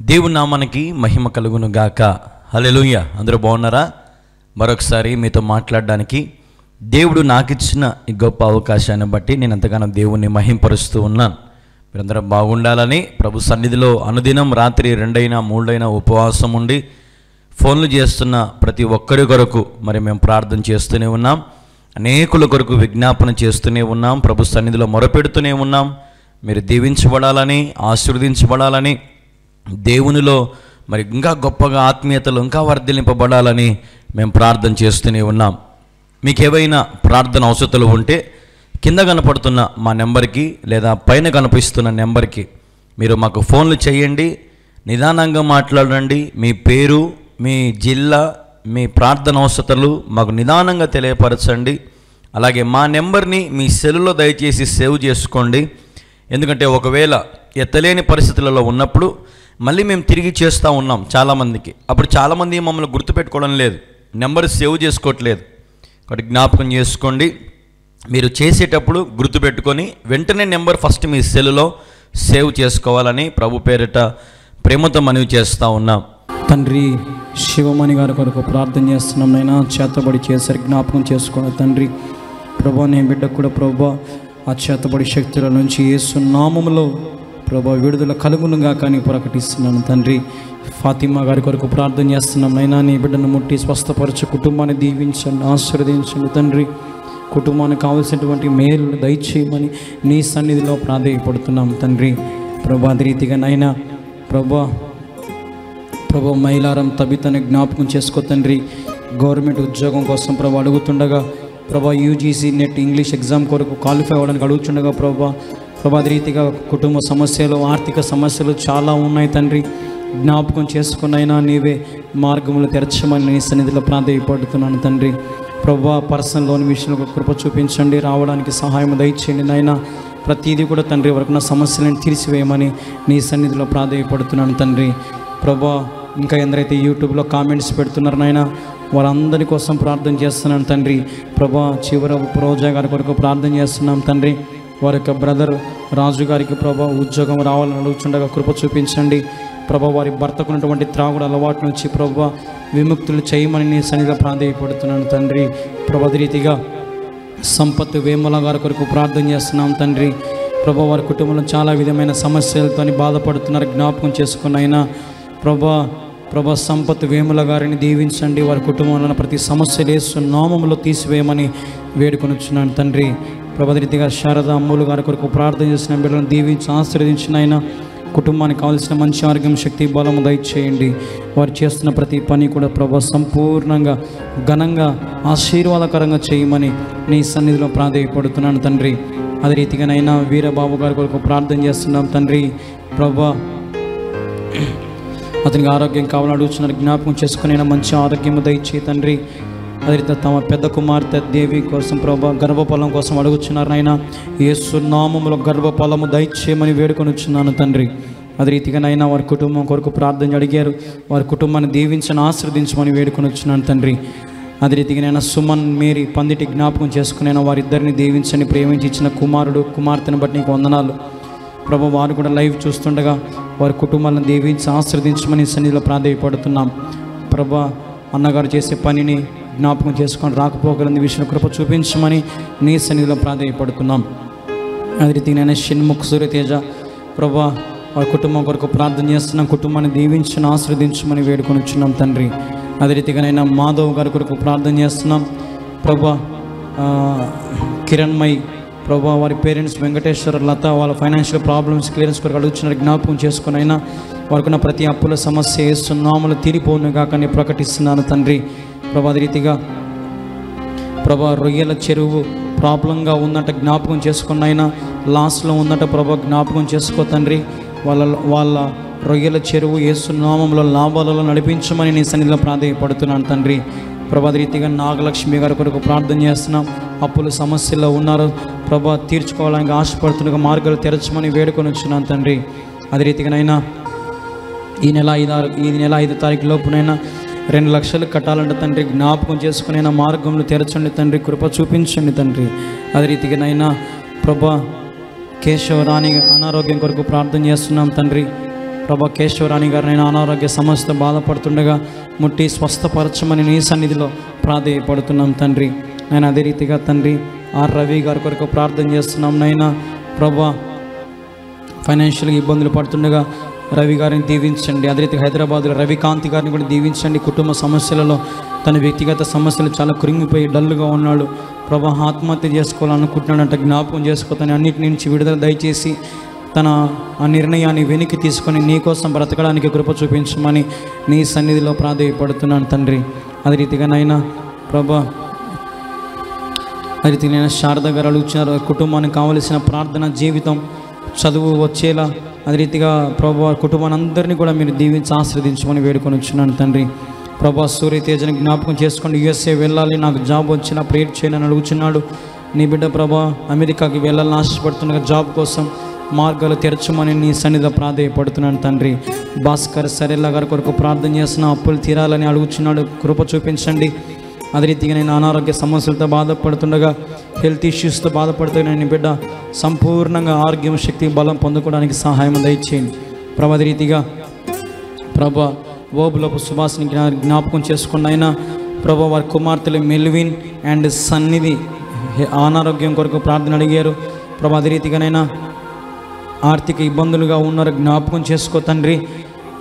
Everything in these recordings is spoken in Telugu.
దేవుని నామానికి మహిమ కలుగును గాక. హల్లెలూయా. అందరూ బాగున్నారా? మరొకసారి మీతో మాట్లాడడానికి దేవుడు నాకు ఇచ్చిన ఈ గొప్ప అవకాశాన్ని బట్టి నేను ఎంతగానో దేవుణ్ణి మహింపరుస్తూ ఉన్నాను. మీరందరూ బాగుండాలని ప్రభు సన్నిధిలో అనుదినం రాత్రి 2 అయినా 3 అయినా ఉపవాసం ఉండి ఫోన్లు చేస్తున్న ప్రతి ఒక్కరి కొరకు మరి మేము ప్రార్థన చేస్తూనే ఉన్నాం. అనేకుల కొరకు విజ్ఞాపన చేస్తూనే ఉన్నాం. ప్రభు సన్నిధిలో మొరపెడుతూనే ఉన్నాం. మీరు దీవించబడాలని, ఆశీర్వదించబడాలని, దేవునిలో మరి ఇంకా గొప్పగా ఆత్మీయతలు ఇంకా వర్ధిల్లింపబడాలని మేము ప్రార్థన చేస్తూనే ఉన్నాం. మీకు ఏవైనా ప్రార్థన అవసరతలు ఉంటే కింద కనపడుతున్న మా నెంబర్కి లేదా పైన కనిపిస్తున్న నెంబర్కి మీరు మాకు ఫోన్లు చేయండి. నిదానంగా మాట్లాడండి. మీ పేరు, మీ జిల్లా, మీ ప్రార్థన అవసరతలు మాకు నిదానంగా తెలియపరచండి. అలాగే మా నెంబర్ని మీ సెల్లో దయచేసి సేవ్ చేసుకోండి. ఎందుకంటే ఒకవేళ ఎత్తలేని పరిస్థితులలో ఉన్నప్పుడు మళ్ళీ మేము తిరిగి చేస్తూ ఉన్నాం చాలామందికి. అప్పుడు చాలామంది మమ్మల్ని గుర్తుపెట్టుకోవడం లేదు, నెంబర్ సేవ్ చేసుకోవట్లేదు. కాబట్టి జ్ఞాపకం చేసుకోండి. మీరు చేసేటప్పుడు గుర్తుపెట్టుకొని వెంటనే నెంబర్ ఫస్ట్ మీ సెల్లో సేవ్ చేసుకోవాలని ప్రభు పేరిట ప్రేమతో మనవి చేస్తూ ఉన్నాం. తండ్రి, శివమణి గారి కొరకు ప్రార్థన చేస్తున్నాం. నైనా చేతబడి చేసరి జ్ఞాపకం చేసుకోండి తండ్రి. ప్రభా, నేను బిడ్డకు కూడా ప్రభా ఆ చేతబడి శక్తుల నుంచి యేసు నామములో ప్రభా విడుదల కలుగునుగా కానీ ప్రకటిస్తున్నాను తండ్రి. ఫాతిమా గారి కొరకు ప్రార్థన చేస్తున్నాం. నైనా నీ బిడ్డను ముట్టి స్వస్థపరచు, కుటుంబాన్ని దీవించండి, ఆశీర్వదించండి తండ్రి. కుటుంబానికి కావలసినటువంటి మేలు దయచేయమని నీ సన్నిధిలో ప్రాధేయపడుతున్నాం తండ్రి. ప్రభా అదే రీతిగా నైనా ప్రభా మైలారం తబితని జ్ఞాపకం చేసుకో తండ్రి. గవర్నమెంట్ ఉద్యోగం కోసం ప్రభా అడుగుతుండగా ప్రభా యూజీసీ నెట్ ఇంగ్లీష్ ఎగ్జామ్ కొరకు క్వాలిఫై అవ్వడానికి అడుగుతుండగా ప్రభా అదే రీతిగా కుటుంబ సమస్యలు, ఆర్థిక సమస్యలు చాలా ఉన్నాయి తండ్రి. జ్ఞాపకం చేసుకున్నైనా నీవే మార్గములు తెరచమని నీ సన్నిధిలో ప్రాధేయపడుతున్నాను తండ్రి. ప్రభా పర్సనల్ లోన్ విషయంలో కృప చూపించండి, రావడానికి సహాయం దయచేయండి నాయన. ప్రతిదీ కూడా తండ్రి వరకున్న సమస్యలను తీర్చివేయమని నీ సన్నిధిలో ప్రాధేయపడుతున్నాను తండ్రి. ప్రభా ఇంకా ఎందరైతే యూట్యూబ్లో కామెంట్స్ పెడుతున్నారు నాయన, వారందరి కోసం ప్రార్థన చేస్తున్నాను తండ్రి. ప్రభా చివరి రోజా గారి కొరకు ప్రార్థన చేస్తున్నాం తండ్రి. వారి యొక్క బ్రదర్ రాజు గారికి ప్రభా ఉద్యోగం రావాలని అడుగుతుండగా కృప చూపించండి. ప్రభా వారి భర్తకున్నటువంటి త్రాగుడు అలవాటు నుంచి ప్రభా విముక్తులు చేయమని నీ సన్నిధిలో ప్రాధేయపడుతున్నాను తండ్రి. ప్రభా అదే రీతిగా సంపత్ వేముల గారి కొరకు ప్రార్థన చేస్తున్నాం తండ్రి. ప్రభా వారి కుటుంబంలో చాలా విధమైన సమస్యలతో బాధపడుతున్నారు, జ్ఞాపకం చేసుకున్న అయినా ప్రభా సంపత్ వేముల గారిని దీవించండి. వారి కుటుంబంలో ప్రతి సమస్యలు యేసు నామములో తీసివేయమని వేడుకొనిచున్నాను తండ్రి. ప్రభా రీతిగా శారద అమ్ములు గారి కొరకు ప్రార్థన చేసిన బిడ్డలను దీవించి ఆశీర్వదించిన అయినా కుటుంబానికి కావాల్సిన మంచి ఆరోగ్యం, శక్తి, బలము దయచేయండి. వారు చేస్తున్న ప్రతి పని కూడా ప్రభా సంపూర్ణంగా ఘనంగా ఆశీర్వాదకరంగా చేయమని నీ సన్నిధిలో ప్రాధేయపడుతున్నాను తండ్రి. అదే రీతిగానైనా వీరబాబు గారి కొరకు ప్రార్థన చేస్తున్నాం తండ్రి. ప్రభా అతనికి ఆరోగ్యం కావాలని అడుగుతున్నారు, జ్ఞాపకం చేసుకుని మంచి ఆరోగ్యం దయచే తండ్రి. అదే రీతి తమ పెద్ద కుమార్తె దేవి కోసం ప్రభా గర్భఫలం కోసం అడుగుతున్నారు నాయన. యేసు నామములో గర్భఫలము దయచేయమని వేడుకొని వచ్చున్నాను తండ్రి. అదే రీతిగానైనా వారి కుటుంబం కొరకు ప్రార్థన అడిగారు, వారి కుటుంబాన్ని దీవించని ఆశీర్వదించమని వేడుకొని వచ్చున్నాను తండ్రి. అదే రీతిగానైనా సుమన్, మేరీ పందిటి జ్ఞాపకం చేసుకునైనా వారిద్దరిని దీవించని ప్రేమించి ఇచ్చిన కుమార్తెను బట్టి నీకు వందనాలు ప్రభా. వారు కూడా లైవ్ చూస్తుండగా వారి కుటుంబాలను దీవించి ఆశీర్వదించమని సన్నిధిలో ప్రాధేయపడుతున్నాం ప్రభా. అన్నగారు చేసే పనిని జ్ఞాపకం చేసుకొని రాకపోగలని విషయంలో కృప చూపించమని నీ సన్నిధిలో ప్రాధేయపడుతున్నాం. అదే రీతిగా షణ్ముఖ్, సూర్యతేజ ప్రభా వారి కుటుంబం కొరకు ప్రార్థన చేస్తున్నాం. కుటుంబాన్ని దీవించని ఆశీర్వదించమని వేడుకొని వచ్చున్నాం తండ్రి. అదే రీతిగానైనా మాధవ్ గారి కొరకు ప్రార్థన చేస్తున్నాం ప్రభా. కిరణ్మయ్ ప్రభా వారి పేరెంట్స్ వెంకటేశ్వర, లత వాళ్ళ ఫైనాన్షియల్ ప్రాబ్లమ్స్ క్లియరెన్స్ కొరకు అడుగుతున్నారు, జ్ఞాపకం చేసుకుని అయినా వారికున్న ప్రతి అప్పుల సమస్య యేసునామములో తీరిపోనుగా కానీ ప్రకటిస్తున్నాను తండ్రి. ప్రభా అదే రీతిగా ప్రభా రొయ్యల చెరువు ప్రాబ్లంగా ఉందంట, జ్ఞాపకం చేసుకున్నైనా లాస్ట్లో ఉందంట ప్రభా, జ్ఞాపకం చేసుకో తండ్రి. వాళ్ళ రొయ్యల చెరువు యేసునామములో లాభాలలో నడిపించమని నీ సన్నిధిలో ప్రాధేయపడుతున్నాను తండ్రి. ప్రభా అదే రీతిగా నాగలక్ష్మి గారి కొరకు ప్రార్థన చేస్తున్నాం. అప్పుల సమస్యల్లో ఉన్నారు ప్రభా, తీర్చుకోవడానికి ఆశపడుతున్న మార్గాలు తెరచమని వేడుకొని వచ్చున్నాను తండ్రి. అదే రీతిగానైనా ఈ నెల 5 తారీఖు లోపునైనా 2 లక్షలు కట్టాలంట తండ్రి, జ్ఞాపకం చేసుకునైనా మార్గంలో తెరచండి తండ్రి, కృప చూపించండి తండ్రి. అదే రీతిగానైనా ప్రభా కేశవరాణి అనారోగ్యం కొరకు ప్రార్థన చేస్తున్నాం తండ్రి. ప్రభా కేశవరాణి గారినైనా అనారోగ్య సమస్యతో బాధపడుతుండగా ముట్టి స్వస్థపరచమని నీ సన్నిధిలో ప్రాధేయపడుతున్నాం తండ్రి. నేను అదే రీతిగా తండ్రి ఆర్ రవి గారి కొరకు ప్రార్థన చేస్తున్నాం నైనా. ప్రభా ఫైనాన్షియల్గా ఇబ్బందులు పడుతుండగా రవి గారిని దీవించండి. అదే రీతిగా హైదరాబాద్లో రవికాంతి గారిని కూడా దీవించండి. కుటుంబ సమస్యలలో తన వ్యక్తిగత సమస్యలు చాలా కృంగిపోయి డల్గా ఉన్నాడు. ప్రభా ఆత్మహత్య చేసుకోవాలనుకుంటున్నాడంట, జ్ఞాపకం చేసుకోతాను. అన్నిటి నుంచి విడుదల దయచేసి తన ఆ నిర్ణయాన్ని వెనక్కి తీసుకొని నీ కోసం బ్రతకడానికి కృప చూపించమని నీ సన్నిధిలో ప్రాధేయపడుతున్నాను తండ్రి. అదే రీతిగా నైనా ప్రభా అదే రీతిగా నేను శారద గారు అడుగుతున్నారు కుటుంబానికి కావలసిన ప్రార్థన జీవితం చదువు వచ్చేలా. అదే రీతిగా ప్రభా కుటుంబాన్ని అందరినీ కూడా మీరు దీవించి ఆశీర్వదించమని వేడుకొని వచ్చున్నాను తండ్రి. ప్రభా సూర్యతేజని జ్ఞాపకం చేసుకోండి. USA వెళ్ళాలి, నాకు జాబ్ వచ్చినా ప్రేర్ చేయాలని అడుగుతున్నాడు. నీ బిడ్డ ప్రభా అమెరికాకి వెళ్ళాలని ఆశపడుతున్న జాబ్ కోసం మార్గాలు తెరచమని నీ సన్నిధిలో ప్రాధేయపడుతున్నాను తండ్రి. భాస్కర్ సరెల్లా గారి కొరకు ప్రార్థన చేస్తున్న అప్పులు తీరాలని అడుగుతున్నాడు, కృప చూపించండి. అదే రీతిగా నేను అనారోగ్య సమస్యలతో బాధపడుతుండగా హెల్త్ ఇష్యూస్తో బాధపడుతున్న నీ బిడ్డ సంపూర్ణంగా ఆరోగ్యం శక్తి బలం పొందుకోవడానికి సహాయం దయచేయండి ప్రభా. అదే రీతిగా ప్రభా ఓబులోపు సుభాష్ని జ్ఞాపకం చేసుకున్న అయినా ప్రభా వారి కుమార్తెలు మెల్విన్ అండ్ సన్నిధి అనారోగ్యం కొరకు ప్రార్థన అడిగారు ప్రభా. అదే రీతిగానైనా ఆర్థిక ఇబ్బందులుగా ఉన్నారు, జ్ఞాపకం చేసుకో తండ్రి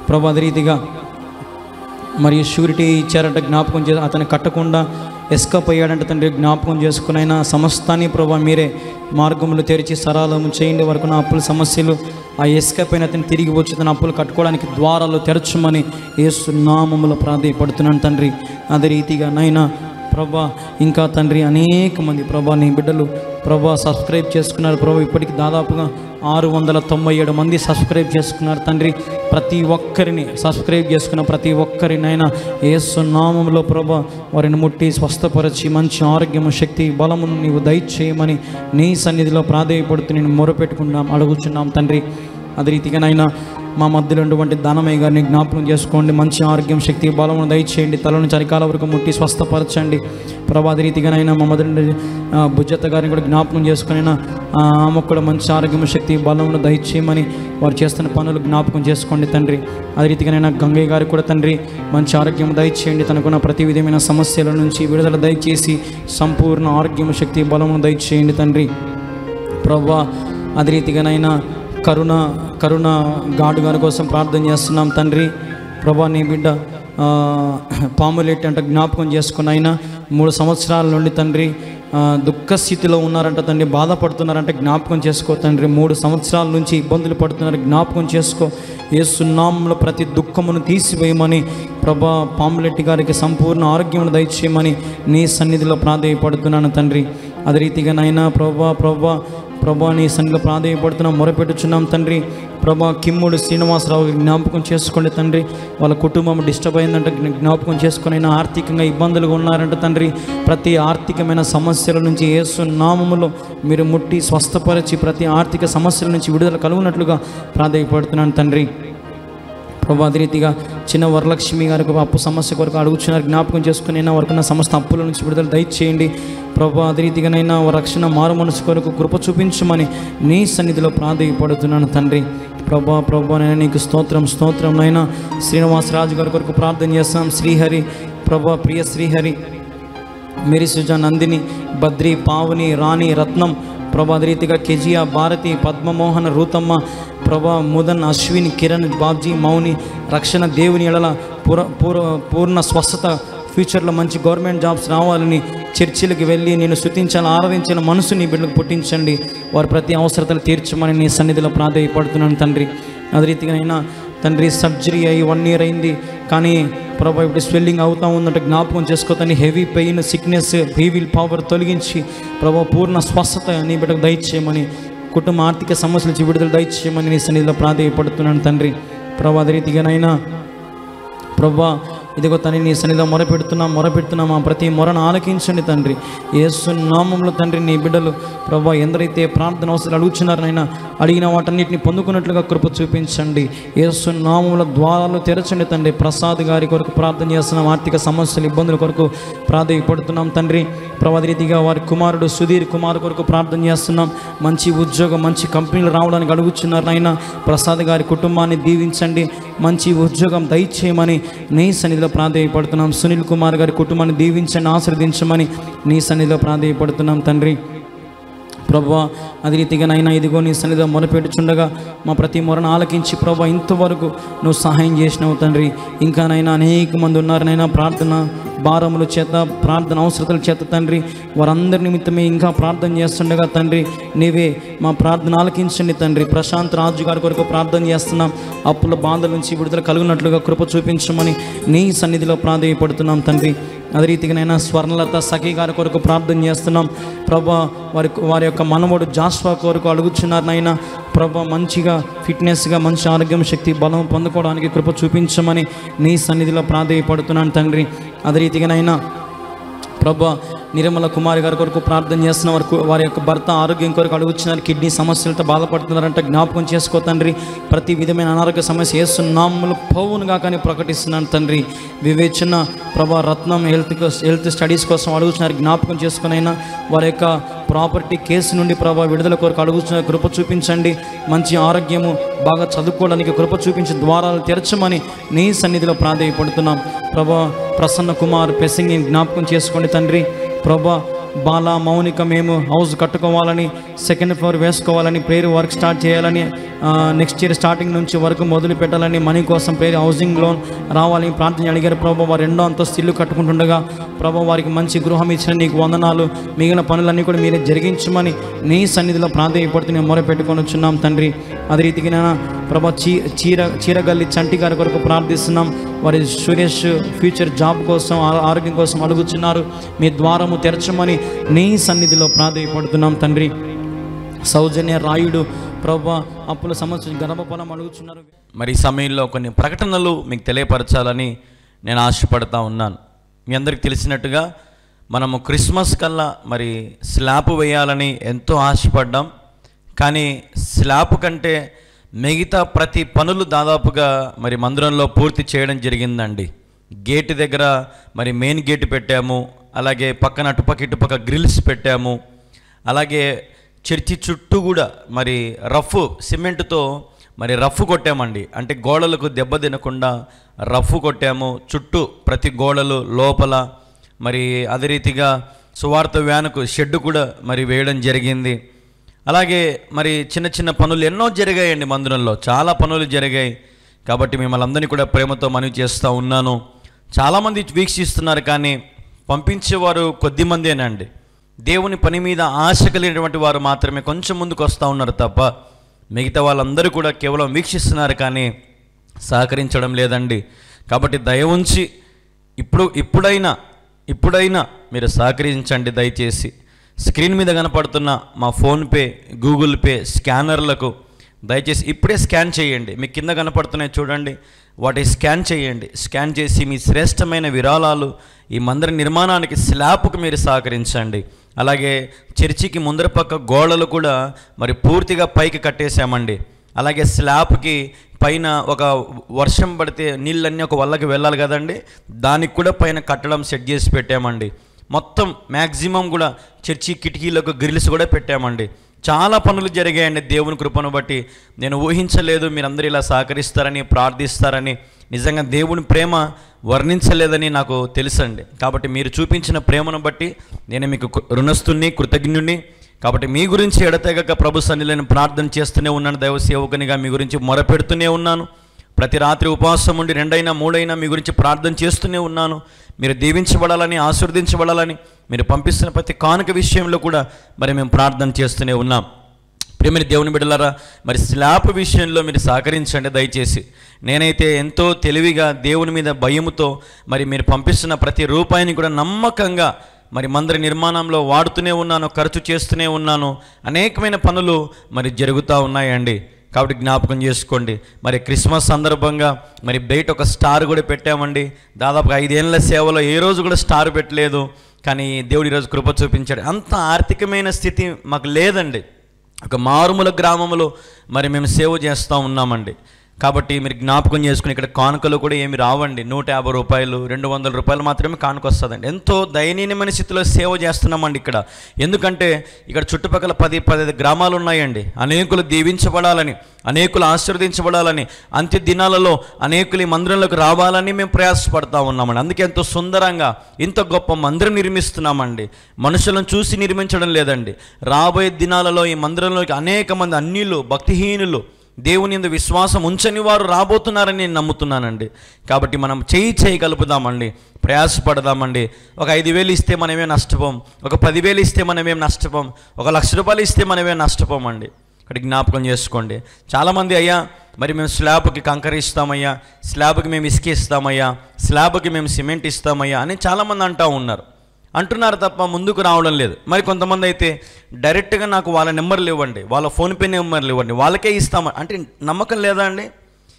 ప్రభా. అదే రీతిగా మరియు షూరిటీ ఇచ్చారంట, జ్ఞాపకం అతను కట్టకుండా ఎస్కేప్ అయ్యాడంట తండ్రి, జ్ఞాపకం చేసుకునైనా సమస్తాన్ని ప్రభా మీరే మార్గములు తెరిచి సరళము చేయండి. వరకు నా అప్పుల సమస్యలు ఆ ఎస్కేప్ అయిన అతను తిరిగి వచ్చి తన అప్పులు కట్టుకోవడానికి ద్వారాలు తెరచమని యేసు నామములో ప్రాధేయపడుతున్నాను తండ్రి. అదే రీతిగా నైనా ప్రభా ఇంకా తండ్రి అనేక మంది ప్రభా నీ బిడ్డలు ప్రభా సబ్స్క్రైబ్ చేసుకున్నారు ప్రభా. ఇప్పటికి దాదాపుగా 697 మంది సబ్స్క్రైబ్ చేసుకున్నారు తండ్రి. ప్రతి ఒక్కరిని సబ్స్క్రైబ్ చేసుకున్న ప్రతి ఒక్కరినైనా యేసు నామములో ప్రభా వారిని ముట్టి స్వస్థపరిచి మంచి ఆరోగ్యము శక్తి బలమును నీవు దయచేయమని నీ సన్నిధిలో ప్రాధేయపడుతూ నేను మొరపెట్టుకున్నాం అడుగుచున్నాం తండ్రి. అదే రీతిగానైనా మా మధ్యలో ఉన్నటువంటి ధనమయ్య గారిని జ్ఞాపకం చేసుకోండి, మంచి ఆరోగ్యం శక్తి బలమును దయచేయండి, తల నుంచి అరికాల వరకు ముట్టి స్వస్థపరచండి ప్రభా. అదే రీతిగానైనా మా మధ్య బుజ్జత్త గారిని కూడా జ్ఞాపకం చేసుకునైనా ఆమెకు కూడా మంచి ఆరోగ్యం శక్తి బలమును దయచేయమని వారు చేస్తున్న పనులు జ్ఞాపకం చేసుకోండి తండ్రి. అదే రీతిగానైనా గంగయ్య గారికి కూడా తండ్రి మంచి ఆరోగ్యం దయచేయండి, తనకున్న ప్రతి విధమైన సమస్యల నుంచి విడుదల దయచేసి సంపూర్ణ ఆరోగ్యం శక్తి బలమును దయచేయండి తండ్రి ప్రభా. అదే రీతిగానైనా కరుణ గాడు గారి కోసం ప్రార్థన చేస్తున్నాం తండ్రి ప్రభా. నీ బిడ్డ పాములేట్ అంటే జ్ఞాపకం చేసుకున్న అయినా 3 సంవత్సరాల నుండి తండ్రి దుఃఖ స్థితిలో ఉన్నారంట తండ్రి, బాధపడుతున్నారంటే జ్ఞాపకం చేసుకో తండ్రి. 3 సంవత్సరాల నుంచి ఇబ్బందులు పడుతున్నారు, జ్ఞాపకం చేసుకో. యేసు నామములో ప్రతి దుఃఖమును తీసివేయమని ప్రభా పాములెట్టి గారికి సంపూర్ణ ఆరోగ్యమును దయచేయమని నీ సన్నిధిలో ప్రాధేయపడుతున్నాను తండ్రి. అదే రీతిగా నైనా ప్రభా నీ సన్నిధిలో ప్రాధేయపడుతున్నాం మొరపెట్టుచున్నాం తండ్రి ప్రభా. కిమ్ముడు శ్రీనివాసరావు జ్ఞాపకం చేసుకోండి తండ్రి, వాళ్ళ కుటుంబం డిస్టర్బ్ అయిందంటే జ్ఞాపకం చేసుకుని అయినా ఆర్థికంగా ఇబ్బందులుగా ఉన్నారంట తండ్రి. ప్రతి ఆర్థికమైన సమస్యల నుంచి యేసు నామములో మీరు ముట్టి స్వస్థపరిచి ప్రతి ఆర్థిక సమస్యల నుంచి విడుదల కలుగునట్లుగా ప్రాధేయపడుతున్నాను తండ్రి ప్రభా. అదే రీతిగా చిన్న వరలక్ష్మి గారికి అప్పు సమస్య కొరకు అడుగుతున్నారు, జ్ఞాపకం చేసుకుని అయినా వారికున్న సమస్త అప్పుల నుంచి విడుదల దయచేయండి ప్రభా. అదే రీతిగానైనా వారి రక్షణ మారు మనసు కొరకు కృప చూపించమని నీ సన్నిధిలో ప్రాధేయపడుతున్నాను తండ్రి ప్రభా. నేను నీకు స్తోత్రం నైనా. శ్రీనివాసరాజు గారి కొరకు ప్రార్థన చేస్తాం. శ్రీహరి ప్రభా, ప్రియ శ్రీహరి, మేరీ సుజా, నందిని, బద్రి, పావని, రాణి, రత్నం ప్రభా. అదే రీతిగా కెజియా, భారతి, పద్మమోహన్, రూతమ్మ ప్రభా, ముదన్, అశ్విన్, కిరణ్, బాబ్జీ, మౌని, రక్షణ దేవుని ఎడల పూర్ణ స్వస్థత, ఫ్యూచర్లో మంచి గవర్నమెంట్ జాబ్స్ రావాలని చర్చిలకు వెళ్ళి నేను స్తుతించాలని ఆరాధించిన మనసు నీ బిడ్డలకు పుట్టించండి. వారి ప్రతి అవసరతలు తీర్చమని నీ సన్నిధిలో ప్రాధేయపడుతున్నాను తండ్రి. అదే రీతిగానైనా తండ్రి సర్జరీ అయ్యి 1 year అయింది, కానీ ప్రభా ఇప్పుడు స్వెల్లింగ్ అవుతూ ఉందంటే జ్ఞాపకం చేసుకోతాను. Heavy pain, sickness, evil power తొలగించి ప్రభా పూర్ణ స్వస్థత నీ బిడ్డకు దయచేయమని, కుటుంబ ఆర్థిక సమస్యల నుంచి విడుదల దయచేయమని నీ సన్నిధిలో ప్రాధేయపడుతున్నాను తండ్రి ప్రభా. అదే రీతిగానైనా ప్రభా ఇదిగో తండ్రి నీ సన్నిధిలో మొరపెడుతున్నాం ఆ ప్రతి మొరను ఆలకించండి తండ్రి. యేసు నామములో తండ్రి నీ బిడ్డలు ప్రభా ఎందరైతే ప్రార్థన అవసరాలు అడుగుచున్నారనైనా అడిగిన వాటన్నిటిని పొందుకున్నట్లుగా కృప చూపించండి. యేసు నామముల ద్వారాలు తెరచండి తండ్రి. ప్రసాద్ గారి కొరకు ప్రార్థన చేస్తున్నాం. ఆర్థిక సమస్యలు ఇబ్బందుల కొరకు ప్రాధేయపడుతున్నాం తండ్రి. ప్రభావ రీతిగా వారి కుమారుడు సుధీర్ కుమార్ కొరకు ప్రార్థన చేస్తున్నాం. మంచి ఉద్యోగం, మంచి కంపెనీలు రావడానికి అడుగుచున్నారు నాయన. ప్రసాద్ గారి కుటుంబాన్ని దీవించండి, మంచి ఉద్యోగం దయచేయమని నీ సన్నిధిలో ప్రాధేయపడుతున్నాం. సునీల్ కుమార్ గారి కుటుంబాన్ని దీవించండి, ఆశీర్వదించమని నీ సన్నిధిలో ప్రాధేయపడుతున్నాం తండ్రి. ప్రభా అదే రీతిగా నైనా ఇదిగో నీ సన్నిధిలో మొరపెట్టుచుండగా మా ప్రతి మొరను ఆలకించి ప్రభా ఇంతవరకు నువ్వు సహాయం చేసినావు తండ్రి. ఇంకా నైనా అనేక మంది ఉన్నారనైనా ప్రార్థన భారముల చేత, ప్రార్థన అవసరతల చేత తండ్రి వారందరి నిమిత్తమే ఇంకా ప్రార్థన చేస్తుండగా తండ్రి నీవే మా ప్రార్థన ఆలకించండి తండ్రి. ప్రశాంత్ రాజు గారి కొరకు ప్రార్థన చేస్తున్నాం. అప్పుల బాధల నుంచి విడుదల కలుగునట్లుగా కృప చూపించమని నీ సన్నిధిలో ప్రాధేయపడుతున్నాం తండ్రి. అదే రీతిగానైనా స్వర్ణలత సఖీ గారి కొరకు ప్రార్థన చేస్తున్నాం ప్రభా. వారి యొక్క మనవడు జాస్వా కొరకు అడుగుచున్నారు నాయన. ప్రభా మంచిగా ఫిట్నెస్గా మంచి ఆరోగ్యం, శక్తి, బలం పొందుకోవడానికి కృప చూపించమని నీ సన్నిధిలో ప్రాధేయపడుతున్నాను తండ్రి. అదే రీతిగానైనా ప్రభా నిర్మల కుమారి గారి కొరకు ప్రార్థన చేస్తున్న వారి యొక్క భర్త ఆరోగ్యం కొరకు అడుగుతున్నారు. కిడ్నీ సమస్యలతో బాధపడుతున్నారంటే జ్ఞాపకం చేసుకో తండ్రి. ప్రతి విధమైన అనారోగ్య సమస్య యేసునామములో పోవునుగా కానీ ప్రకటిస్తున్నాను తండ్రి. వివేచన ప్రభా రత్నం హెల్త్ స్టడీస్ కోసం అడుగుతున్నారు. జ్ఞాపకం చేసుకునైనా వారి యొక్క ప్రాపర్టీ కేసు నుండి ప్రభా విడుదల కొరకు అడుగుతున్న కృప చూపించండి. మంచి ఆరోగ్యము, బాగా చదువుకోవడానికి కృప చూపించి ద్వారాలు తెరచమని నీ సన్నిధిలో ప్రాధేయపడుతున్నాం ప్రభా. ప్రసన్న కుమార్ పెసింగ్ జ్ఞాపకం చేసుకోండి తండ్రి. ప్రభా బాల మౌనిక మేము హౌస్ కట్టుకోవాలని, సెకండ్ ఫ్లోర్ వేసుకోవాలని, ప్రేయర్ వర్క్ స్టార్ట్ చేయాలని, నెక్స్ట్ ఇయర్ స్టార్టింగ్ నుంచి వర్క్ మొదలు పెట్టాలని, మనీ కోసం ప్రేయర్ హౌసింగ్ లోన్ రావాలని ప్రార్థన అడిగారు ప్రభా. వారు 2వ అంతస్తు ఇల్లు కట్టుకుంటుండగా ప్రభా వారికి మంచి గృహం ఇచ్చిన నీకు వందనాలు. మిగిలిన పనులన్నీ కూడా మీరే జరిగించమని నీ సన్నిధిలో ప్రాధేయపడుతూ నేను మొరపెట్టుకొని వచ్చున్నాం తండ్రి. అదే రీతిగా ప్రభా చీరగల్లి చంటి గారి కొరకు ప్రార్థిస్తున్నాం. వారి సురేష్ ఫ్యూచర్ జాబ్ కోసం, ఆరోగ్యం కోసం అడుగుతున్నారు. మీ ద్వారము తెరచమని నీ సన్నిధిలో ప్రాధేయపడుతున్నాం తండ్రి. సౌజన్య రాయుడు ప్రభా అప్పుల సమస్య గర్భఫలం అడుగుతున్నారు. మరి ఈ సమయంలో కొన్ని ప్రకటనలు మీకు తెలియపరచాలని నేను ఆశపడతా ఉన్నాను. మీ అందరికి తెలిసినట్టుగా మనము క్రిస్మస్ కల్లా మరి స్లాబ్ వేయాలని ఎంతో ఆశపడ్డాం. కానీ స్లాబ్ కంటే మిగతా ప్రతి పనులు దాదాపుగా మరి మందిరంలో పూర్తి చేయడం జరిగిందండి. గేటు దగ్గర మరి మెయిన్ గేటు పెట్టాము, అలాగే పక్కన ఇటుపక్క గ్రిల్స్ పెట్టాము, అలాగే చర్చి చుట్టూ కూడా మరి సిమెంట్తో మరి రఫ్ కొట్టామండి. అంటే గోడలకు దెబ్బ తినకుండా రఫ్ కొట్టాము. చుట్టూ ప్రతి గోడలు లోపల మరి అదే రీతిగా సువార్త వ్యానుకు షెడ్ కూడా మరి వేయడం జరిగింది. అలాగే మరి చిన్న చిన్న పనులు ఎన్నో జరిగాయండి. మందిరంలో చాలా పనులు జరిగాయి. కాబట్టి మిమ్మల్ని అందరినీ కూడా ప్రేమతో మనవి చేస్తూ ఉన్నాను. చాలామంది వీక్షిస్తున్నారు, కానీ పంపించేవారు కొద్దిమందేనండి. దేవుని పని మీద ఆశ కలిగినటువంటి వారు మాత్రమే కొంచెం ముందుకు వస్తూ ఉన్నారు తప్ప మిగతా వాళ్ళందరూ కూడా కేవలం వీక్షిస్తున్నారు, కానీ సహకరించడం లేదండి. కాబట్టి దయ ఉంచి ఇప్పుడైనా మీరు సహకరించండి దయచేసి. స్క్రీన్ మీద కనపడుతున్న మా ఫోన్పే, గూగుల్ పే స్కానర్లకు దయచేసి ఇప్పుడే స్కాన్ చేయండి. మీ కింద కనపడుతున్నాయి చూడండి, వాటి స్కాన్ చేయండి. స్కాన్ చేసి మీ శ్రేష్టమైన విరాళాలు ఈ మందిర నిర్మాణానికి స్లాబ్కు మీరు సహకరించండి. అలాగే చర్చికి ముందర పక్క గోడలు కూడా మరి పూర్తిగా పైకి కట్టేశామండి. అలాగే స్లాబ్కి పైన ఒక వర్షం పడితే నీళ్ళన్నీ ఒక వల్లకి వెళ్ళాలి కదండి, దానికి కూడా పైన కట్టడం సెట్ చేసి పెట్టామండి. మొత్తం మ్యాక్సిమం కూడా చర్చి కిటికీలకు గ్రిల్స్ కూడా పెట్టామండి. చాలా పనులు జరిగాయండి దేవుని కృపను బట్టి. నేను ఊహించలేదు మీరందరూ ఇలా సహకరిస్తారని, ప్రార్థిస్తారని. నిజంగా దేవుని ప్రేమ వర్ణించలేదని నాకు తెలుసండి. కాబట్టి మీరు చూపించిన ప్రేమను బట్టి నేను మీకు రుణస్తుని, కృతజ్ఞుని. కాబట్టి మీ గురించి ఎడతెగక ప్రభు సన్నిధిలో ప్రార్థన చేస్తూనే ఉన్నాను. దైవ సేవకునిగా మీ గురించి మొరపెడుతూనే ఉన్నాను. ప్రతి రాత్రి ఉపవాసం ఉండి 2 అయినా 3 అయినా మీ గురించి ప్రార్థన చేస్తూనే ఉన్నాను. మీరు దీవించబడాలని, ఆశీర్వదించబడాలని, మీరు పంపిస్తున్న ప్రతి కానుక విషయంలో కూడా మరి మేము ప్రార్థన చేస్తూనే ఉన్నాం. ప్రియమైన దేవుని బిడ్డలారా, మరి స్లాబ్ విషయంలో మీరు సహకరించండి దయచేసి. నేనైతే ఎంతో తెలివిగా దేవుని మీద భయముతో మరి మీరు పంపిస్తున్న ప్రతి రూపాయిని కూడా నమ్మకంగా మరి మందిర నిర్మాణంలో వాడుతూనే ఉన్నాను, ఖర్చు చేస్తూనే ఉన్నాను. అనేకమైన పనులు మరి జరుగుతూ ఉన్నాయండి. కాబట్టి జ్ఞాపకం చేసుకోండి. మరి క్రిస్మస్ సందర్భంగా మరి బయట ఒక స్టార్ కూడా పెట్టామండి. దాదాపు 5 ఏళ్ళ సేవలో ఏ రోజు కూడా స్టార్ పెట్టలేదు, కానీ దేవుడు ఈరోజు కృప చూపించాడు. అంత ఆర్థికమైన స్థితి మాకు లేదండి. ఒక మారుమూల గ్రామంలో మరి మేము సేవ చేస్తూ ఉన్నామండి. కాబట్టి మీరు జ్ఞాపకం చేసుకుని ఇక్కడ కానుకలు కూడా ఏమి రావండి. 150 రూపాయలు 200 రూపాయలు మాత్రమే కానుక వస్తుందండి. ఎంతో దయనీయమైన స్థితిలో సేవ చేస్తున్నామండి ఇక్కడ. ఎందుకంటే ఇక్కడ చుట్టుపక్కల 10-15 గ్రామాలు ఉన్నాయండి. అనేకులు దీవించబడాలని, అనేకులు ఆశీర్వదించబడాలని, అంత్య దినాలలో అనేకులు ఈ మందిరంలోకి రావాలని మేము ప్రయాసపడతా ఉన్నామండి. అందుకే ఎంతో సుందరంగా ఇంత గొప్ప మందిరం నిర్మిస్తున్నామండి. మనుషులను చూసి నిర్మించడం లేదండి. రాబోయే దినాలలో ఈ మందిరంలోకి అనేక మంది అన్యులు, భక్తిహీనులు, దేవుని యందు విశ్వాసం ఉంచని వారు రాబోతున్నారని నేను నమ్ముతున్నానండి. కాబట్టి మనం చేయి కలుపుదామండి, ప్రయాసపడదామండి. ఒక 5,000 ఇస్తే మనమే నష్టపోం, ఒక 10,000 ఇస్తే మనమేం నష్టపోం, ఒక 1,00,000 రూపాయలు ఇస్తే మనమే నష్టపోమండి. ఇక్కడ జ్ఞాపకం చేసుకోండి. చాలామంది అయ్యా మరి మేము స్లాబ్కి కంకర ఇస్తామయ్యా, స్లాబ్కి మేము ఇసుక ఇస్తామయ్యా, స్లాబ్కి మేము సిమెంట్ ఇస్తామయ్యా అని చాలామంది అంటున్నారు తప్ప ముందుకు రావడం లేదు. మరి కొంతమంది అయితే డైరెక్ట్గా నాకు వాళ్ళ నెంబర్లు ఇవ్వండి, వాళ్ళ ఫోన్పే నెంబర్లు ఇవ్వండి, వాళ్ళకే ఇస్తామా అంటే నమ్మకం లేదా అండి?